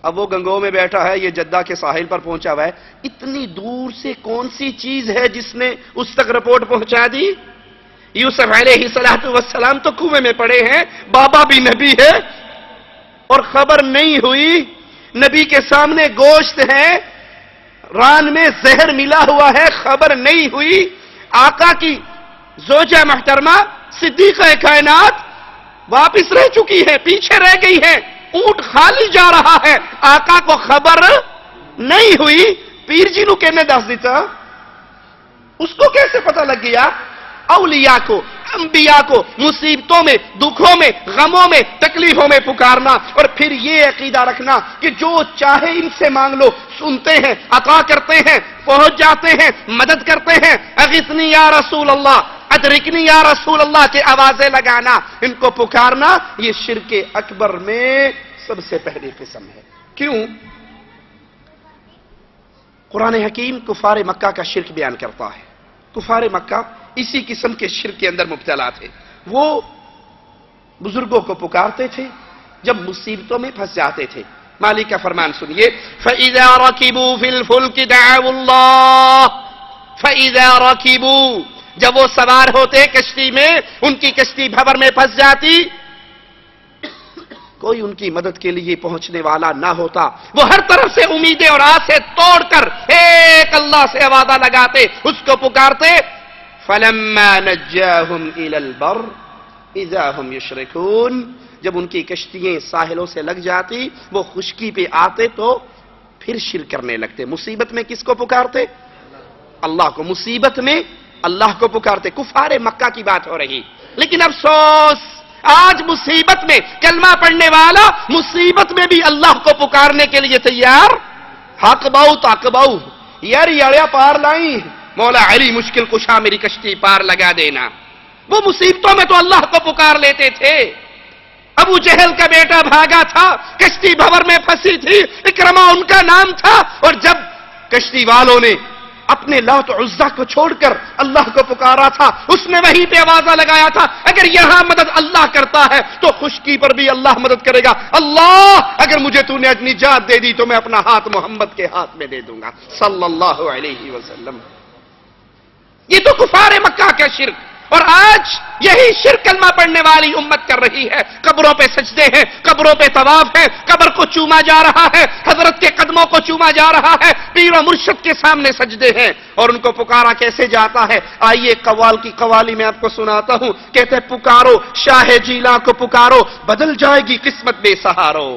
اب وہ گنگو میں بیٹھا ہے، یہ جدہ کے ساحل پر پہنچا ہوا ہے. اتنی دور سے کون سی چیز ہے جس نے اس تک رپورٹ پہنچا دی؟ یوسف علیہ السلام تو کنویں میں پڑے ہیں، بابا بھی نبی ہے اور خبر نہیں ہوئی. نبی کے سامنے گوشت ہے، ران میں زہر ملا ہوا ہے، خبر نہیں ہوئی. آقا کی زوجہ محترمہ صدیقہ کائنات واپس رہ چکی ہے، پیچھے رہ گئی ہے، اونٹ خالی جا رہا ہے، آقا کو خبر نہیں ہوئی. پیر جی نو کہنے دس دیتا، اس کو کیسے پتہ لگ گیا؟ اولیاء کو، انبیاء کو مصیبتوں میں، دکھوں میں، غموں میں، تکلیفوں میں پکارنا، اور پھر یہ عقیدہ رکھنا کہ جو چاہے ان سے مانگ لو، سنتے ہیں، عطا کرتے ہیں، پہنچ جاتے ہیں، مدد کرتے ہیں. اغثنی یا رسول اللہ، ادرکنی یا رسول اللہ کے آوازیں لگانا، ان کو پکارنا، یہ شرک اکبر میں سب سے پہلی قسم ہے. کیوں؟ قرآن حکیم کفار مکہ کا شرک بیان کرتا ہے. کفار مکہ اسی قسم کے شرک کے اندر مبتلا تھے. وہ بزرگوں کو پکارتے تھے جب مصیبتوں میں پھنس جاتے تھے. مالک کا فرمان سنیے، فَإِذَا رَكِبُوا فِي الْفُلْكِ دَعَوُا اللَّهَ. فَإِذَا رَكِبُوا، جب وہ سوار ہوتے کشتی میں، ان کی کشتی بھور میں پھنس جاتی، کوئی ان کی مدد کے لیے پہنچنے والا نہ ہوتا، وہ ہر طرف سے امیدیں اور آسیں توڑ کر ایک اللہ سے وعدہ لگاتے، اس کو پکارتے. فَلَمَّا نَجَّاهُمْ إِلَى الْبَرِّ إِذَا هُمْ يُشْرِكُونَ. جب ان کی کشتیاں ساحلوں سے لگ جاتی، وہ خشکی پہ آتے تو پھر شرک کرنے لگتے. مصیبت میں کس کو پکارتے؟ اللہ کو. مصیبت میں اللہ کو پکارتے. کفار مکہ کی بات ہو رہی. لیکن افسوس، آج مصیبت میں کلمہ پڑھنے والا مصیبت میں بھی اللہ کو پکارنے کے لیے تیار. حق باؤ تاک باؤ، یار یڑیا پار لائیں، مولا علی مشکل کشا میری کشتی پار لگا دینا. وہ مصیبتوں میں تو اللہ کو پکار لیتے تھے. ابو جہل کا بیٹا بھاگا تھا، کشتی بھور میں پھنسی تھی، اکرما ان کا نام تھا، اور جب کشتی والوں نے اپنے لات عزا کو چھوڑ کر اللہ کو پکارا تھا، اس نے وہیں پہ آوازہ لگایا تھا، اگر یہاں مدد اللہ کرتا ہے تو خشکی پر بھی اللہ مدد کرے گا. اللہ اگر مجھے تو نے نجات دے دی تو میں اپنا ہاتھ محمد کے ہاتھ میں دے دوں گا صلی اللہ علیہ وسلم. یہ تو کفار مکہ کا شرک. اور آج یہی شرک کلمہ پڑھنے والی امت کر رہی ہے. قبروں پہ سجدے ہیں، قبروں پہ طواف ہے، قبر کو چوما جا رہا ہے، حضرت کے قدموں کو چوما جا رہا ہے، پیر و مرشد کے سامنے سجدے ہیں. اور ان کو پکارا کیسے جاتا ہے؟ آئیے قوال کی قوالی میں آپ کو سناتا ہوں. کہتے ہیں پکارو شاہ جیلاں کو پکارو، بدل جائے گی قسمت بے سہارو.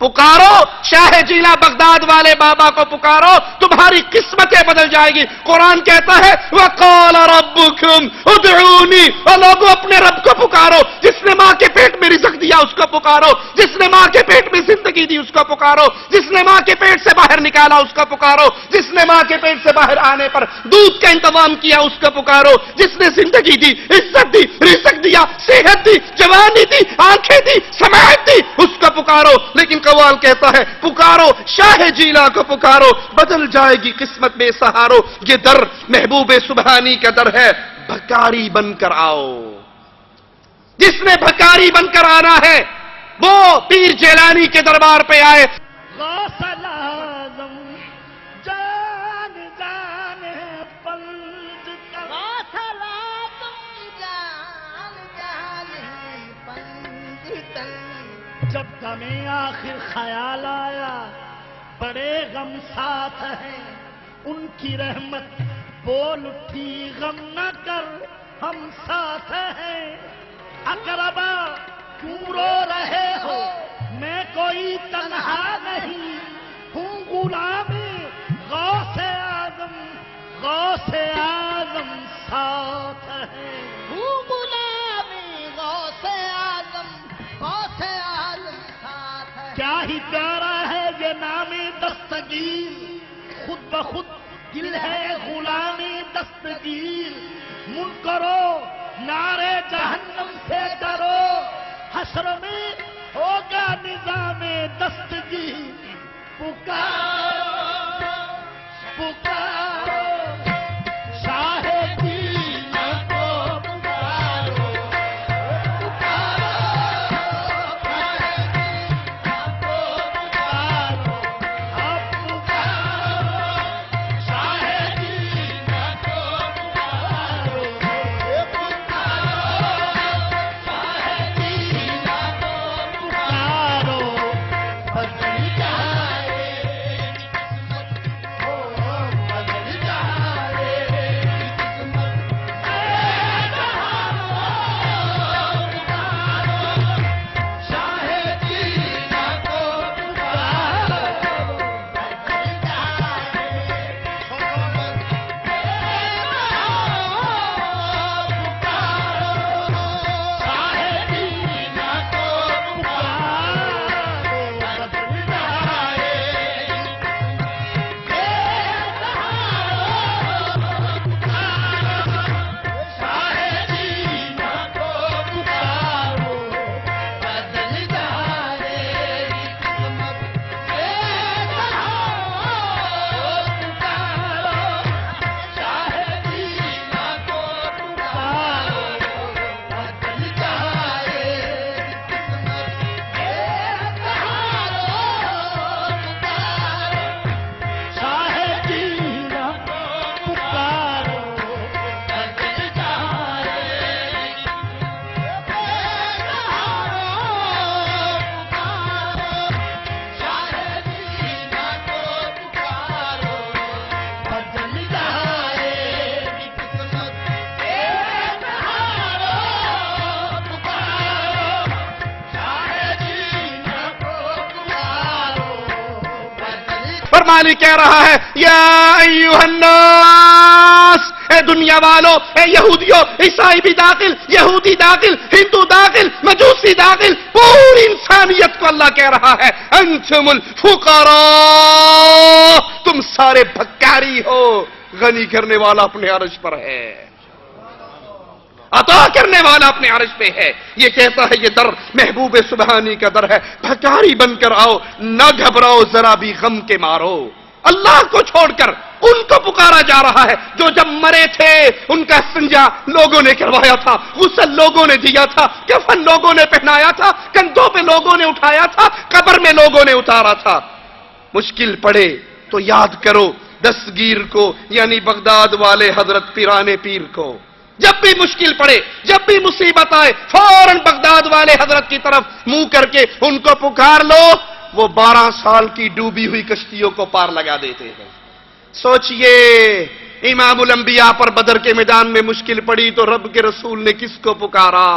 پکارو شاہ جیلا بغداد والے بابا کو پکارو، تمہاری قسمتیں بدل جائے گی. قرآن کہتا ہے وَقَالَ رَبُّكُمْ ادْعُونِي، اور لوگوں اپنے رب کو پکارو. جس نے ماں کے پیٹ میں رزق دیا اس کو پکارو، جس نے ماں کے پیٹ میں زندگی دی اس کو پکارو، جس نے ماں کے پیٹ سے باہر نکالا اس کو پکارو، جس نے ماں کے پیٹ سے باہر آنے پر دودھ کا انتظام کیا اس کو پکارو، جس نے زندگی دی، عزت دی، رزق دیا، صحت دی، جوانی دی، آنکھیں دی، سماعت دی، اس کو پکارو. لیکن قوال کہتا ہے پکارو شاہ جیلا کو پکارو، بدل جائے گی قسمت بے سہارو. یہ در محبوب سبحانی کا در ہے، بھکاری بن کر آؤ. جس نے بھکاری بن کر آنا ہے وہ پیر جیلانی کے دربار پہ آئے. غوث الاعظم جان جان پنج تن، غوث الاعظم جان جان پنج تن. جب دم آخر خیال آیا بڑے غم ساتھ ہیں، ان کی رحمت بول اٹھی غم نہ کر ہم ساتھ ہیں. اقربا کیوں رو رہے ہو، میں کوئی تنہا نہیں ہوں، غلام غوث اعظم، غوث اعظم ساتھ ہے. ہوں غلام غوث اعظم، غوث اعظم ساتھ ہے. کیا ہی پیارا ہے یہ نام دستگیر، خود بخود دل ہے غلام دستگیر. منکرو نعرے جہنم سے ڈرو، حشر میں ہوگا نظام دستگیر. پکارو پکارو شاہ جینا کو پکارو، پکارو شاہ جینا کو پکارو. مالی کہہ رہا ہے یا ایھا الناس، اے دنیا والو، اے یہودیوں، عیسائی بھی داخل، یہودی داخل، ہندو داخل، مجوسی داخل، پوری انسانیت کو اللہ کہہ رہا ہے انتم الفقراء، تم سارے بھکاری ہو، غنی کرنے والا اپنے عرش پر ہے، عطا کرنے والا اپنے عرش پہ ہے۔ یہ کہتا ہے یہ در محبوب سبحانی کا در ہے، بھکاری بن کر آؤ، نہ گھبراؤ ذرا بھی غم کے مارو۔ اللہ کو چھوڑ کر ان کو پکارا جا رہا ہے جو جب مرے تھے ان کا استنجا لوگوں نے کروایا تھا، غسل لوگوں نے دیا تھا، کفن لوگوں نے پہنایا تھا، کندھوں پہ لوگوں نے اٹھایا تھا، قبر میں لوگوں نے اتارا تھا۔ مشکل پڑے تو یاد کرو دستگیر کو، یعنی بغداد والے حضرت پیران پیر کو۔ جب بھی مشکل پڑے، جب بھی مصیبت آئے، فوراً بغداد والے حضرت کی طرف منہ کر کے ان کو پکار لو، وہ 12 سال کی ڈوبی ہوئی کشتیوں کو پار لگا دیتے ہیں۔ سوچئے امام الانبیاء پر بدر کے میدان میں مشکل پڑی تو رب کے رسول نے کس کو پکارا،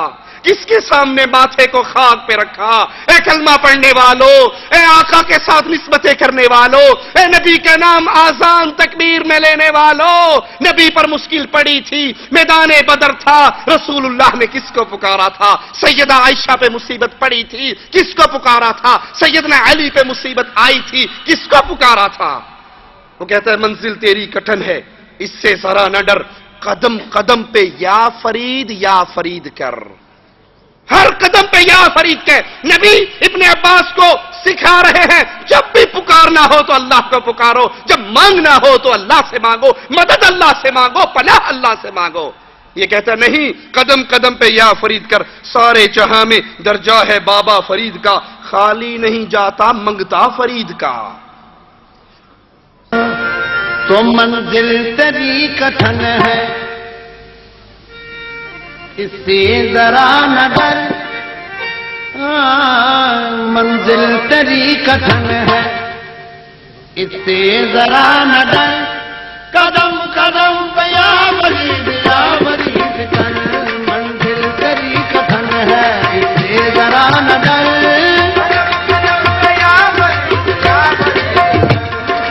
کس کے سامنے ماتھے کو خاک پہ رکھا؟ اے کلمہ پڑھنے والو، اے آقا کے ساتھ نسبتیں کرنے والو، اے نبی کا نام آذان تکبیر میں لینے والو، نبی پر مشکل پڑی تھی، میدان بدر تھا، رسول اللہ نے کس کو پکارا تھا؟ سیدہ عائشہ پہ مصیبت پڑی تھی، کس کو پکارا تھا؟ سیدنا علی پہ مصیبت آئی تھی، کس کو پکارا تھا؟ وہ کہتا ہے منزل تیری کٹھن ہے، اس سے ذرا نہ ڈر، قدم قدم پہ یا فرید کر، ہر قدم پہ یا فرید کر۔ نبی ابن عباس کو سکھا رہے ہیں جب بھی پکارنا ہو تو اللہ کو پکارو، جب مانگنا ہو تو اللہ سے مانگو، مدد اللہ سے مانگو، پناہ اللہ سے مانگو۔ یہ کہتا نہیں، قدم قدم پہ یا فرید کر، سارے جہاں میں درجہ ہے بابا فرید کا، خالی نہیں جاتا منگتا فرید کا۔ تو منزل تیری کٹھن ہے، اس سے ذرا نہ ڈر، منزل تیری کٹھن ہے، اس سے ذرا نہ ڈر، قدم قدم پہ یا مرید کر، منزل تیری کٹھن ہے، اس سے ذرا نہ ڈر،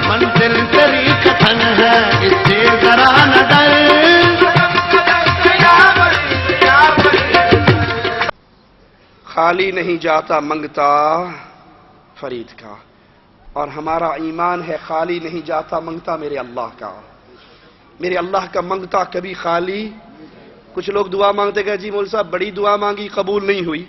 منزل تیری کٹھن ہے، اس سے ذرا نہ ڈر۔ خالی نہیں جاتا منگتا فرید کا، اور ہمارا ایمان ہے خالی نہیں جاتا منگتا میرے اللہ کا، میرے اللہ کا منگتا کبھی خالی۔ کچھ لوگ دعا مانگتے گئے جی مول صاحب بڑی دعا مانگی قبول نہیں ہوئی،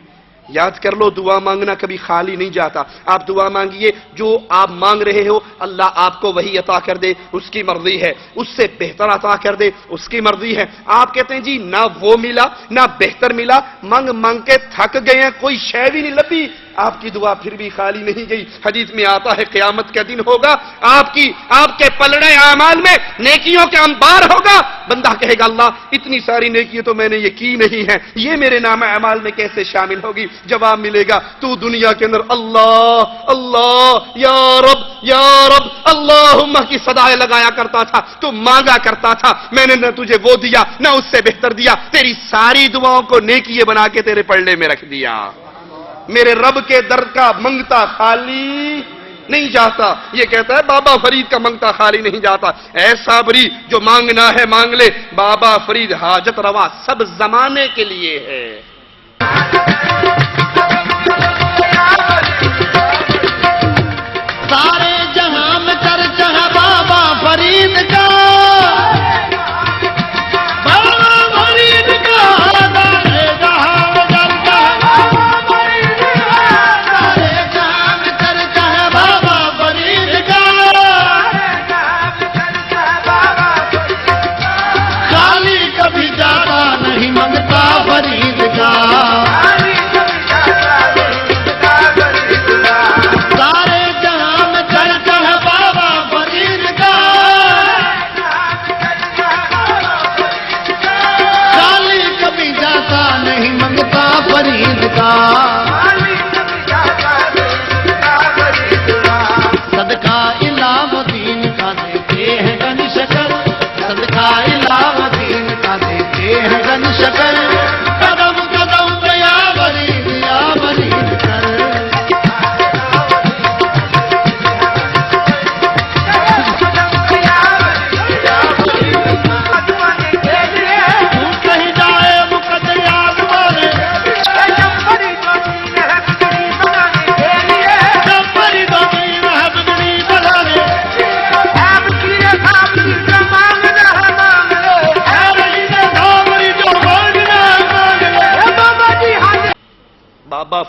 یاد کر لو دعا مانگنا کبھی خالی نہیں جاتا۔ آپ دعا مانگیے، جو آپ مانگ رہے ہو اللہ آپ کو وہی عطا کر دے، اس کی مرضی ہے، اس سے بہتر عطا کر دے، اس کی مرضی ہے۔ آپ کہتے ہیں جی نہ وہ ملا نہ بہتر ملا، مانگ مانگ کے تھک گئے ہیں، کوئی شے بھی نہیں لبھی، آپ کی دعا پھر بھی خالی نہیں گئی۔ حدیث میں آتا ہے قیامت کا دن ہوگا، آپ کے پلڑے اعمال میں نیکیوں کے انبار ہوگا، بندہ کہے گا اللہ اتنی ساری نیکیاں تو میں نے یہ کی نہیں ہے، یہ میرے نام اعمال میں کیسے شامل ہوگی؟ جواب ملے گا تو دنیا کے اندر اللہ اللہ یا رب اللہم کی صدائیں لگایا کرتا تھا، تو مانگا کرتا تھا، میں نے نہ تجھے وہ دیا نہ اس سے بہتر دیا، تیری ساری دعاؤں کو نیکیے بنا کے تیرے پلڑے میں رکھ دیا۔ میرے رب کے در کا منگتا خالی نہیں جاتا۔ یہ کہتا ہے بابا فرید کا منگتا خالی نہیں جاتا۔ اے صابری جو مانگنا ہے مانگ لے، بابا فرید حاجت روا سب زمانے کے لیے ہے۔ سارے جہاں میں چرچا ہے بابا فرید کا، بابا فرید کا، سارے جہاں میں چرچا ہے بابا فرید کا، سارے جہاں میں چرچا ہے بابا فرید کا، خالی کبھی جاتا نہیں منگتا فرید کا،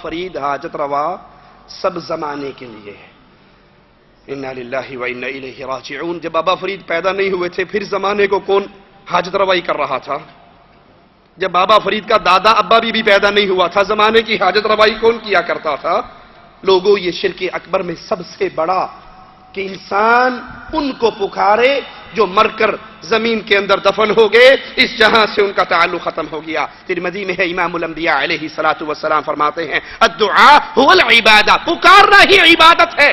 فرید حاجت روا سب زمانے کے لیے ہے. انا للہ و انا الیہ راجعون. جب بابا فرید پیدا نہیں ہوئے تھے پھر زمانے کو کون حاجت روائی کر رہا تھا؟ جب بابا فرید کا دادا ابا بھی پیدا نہیں ہوا تھا زمانے کی حاجت روائی کون کیا کرتا تھا؟ لوگوں یہ شرک اکبر میں سب سے بڑا کہ انسان ان کو پکارے جو مر کر زمین کے اندر دفن ہو گئے، اس جہاں سے ان کا تعلق ختم ہو گیا. ترمذی میں ہے امام الانبیاء علیہ الصلوۃ والسلام فرماتے ہیں الدعاء هو العبادہ، پکارنا ہی عبادت ہے،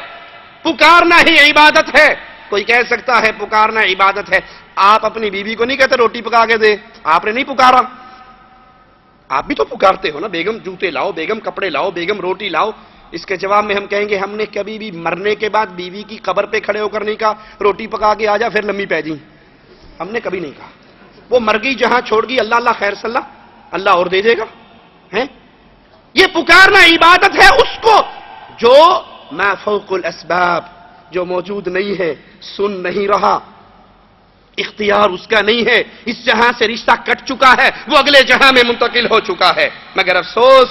پکارنا ہی عبادت ہے. کوئی کہہ سکتا ہے پکارنا عبادت ہے، آپ اپنی بیوی کو نہیں کہتے روٹی پکا کے دے، آپ نے نہیں پکارا؟ آپ بھی تو پکارتے ہو نا، بیگم جوتے لاؤ، بیگم کپڑے لاؤ، بیگم روٹی لاؤ. اس کے جواب میں ہم کہیں گے ہم نے کبھی بھی مرنے کے بعد بیوی کی قبر پہ کھڑے ہو کر نہیں کہا روٹی پکا کے آ جا پھر لمبی پہ جی، ہم نے کبھی نہیں کہا. وہ مر گئی جہاں چھوڑ گئی، اللہ اللہ خیر صلی اللہ اور دے دے گا. یہ پکارنا عبادت ہے اس کو جو ما فوق الاسباب، جو موجود نہیں ہے، سن نہیں رہا، اختیار اس کا نہیں ہے، اس جہاں سے رشتہ کٹ چکا ہے، وہ اگلے جہاں میں منتقل ہو چکا ہے. مگر افسوس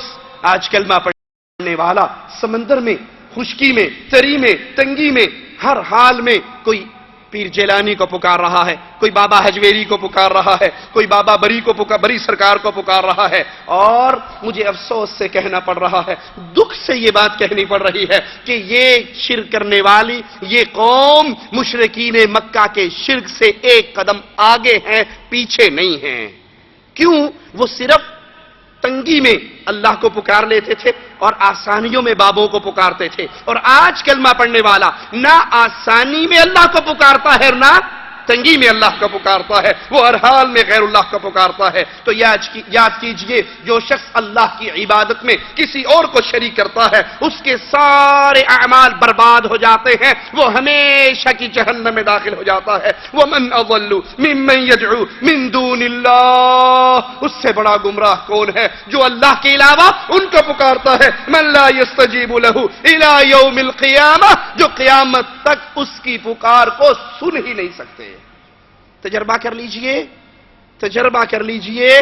آج کلمہ پڑھنے والا سمندر میں، خشکی میں، تری میں، تنگی میں، ہر حال میں کوئی پیر جیلانی کو پکار رہا ہے، کوئی بابا حجویری کو پکار رہا ہے، کوئی بابا بری سرکار کو پکار رہا ہے. اور مجھے افسوس سے کہنا پڑ رہا ہے، دکھ سے یہ بات کہنی پڑ رہی ہے کہ یہ شرک کرنے والی یہ قوم مشرکین مکہ کے شرک سے ایک قدم آگے ہیں، پیچھے نہیں ہیں. کیوں؟ وہ صرف تنگی میں اللہ کو پکار لیتے تھے اور آسانیوں میں بابوں کو پکارتے تھے. اور آج کلمہ پڑھنے والا نہ آسانی میں اللہ کو پکارتا ہے اور نہ تنگی میں اللہ کو پکارتا ہے، وہ ہر حال میں غیر اللہ کو پکارتا ہے. تو یاد کیجئے جو شخص اللہ کی عبادت میں کسی اور کو شریک کرتا ہے اس کے سارے اعمال برباد ہو جاتے ہیں، وہ ہمیشہ کی جہنم میں داخل ہو جاتا ہے. وَمَنْ أَضَلُّ مِمَّنْ يَدْعُو مِنْ دُونِ اللَّهِ، اس سے بڑا گمراہ کون ہے جو اللہ کے علاوہ ان کو پکارتا ہے. مَنْ لَا يَسْتَجِيبُ لَهُ إِلَى يَوْمِ الْقِيَامَةِ، جو قیامت تک اس کی پکار کو سن ہی نہیں سکتے. تجربہ کر لیجئے،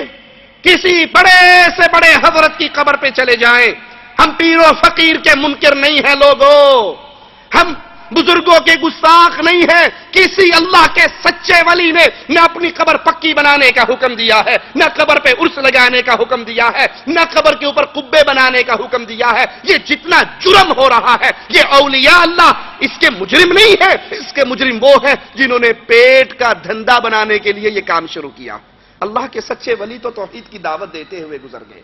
کسی بڑے سے بڑے حضرت کی قبر پہ چلے جائیں. ہم پیر و فقیر کے منکر نہیں ہیں لوگوں، ہم بزرگوں کے گستاخ نہیں ہیں. کسی اللہ کے سچے ولی نے نہ اپنی قبر پکی بنانے کا حکم دیا ہے، نہ قبر پہ عرس لگانے کا حکم دیا ہے، نہ قبر کے اوپر قبے بنانے کا حکم دیا ہے. یہ جتنا جرم ہو رہا ہے یہ اولیاء اللہ اس کے مجرم نہیں ہے، اس کے مجرم وہ ہیں جنہوں نے پیٹ کا دھندا بنانے کے لیے یہ کام شروع کیا. اللہ کے سچے ولی تو توحید کی دعوت دیتے ہوئے گزر گئے.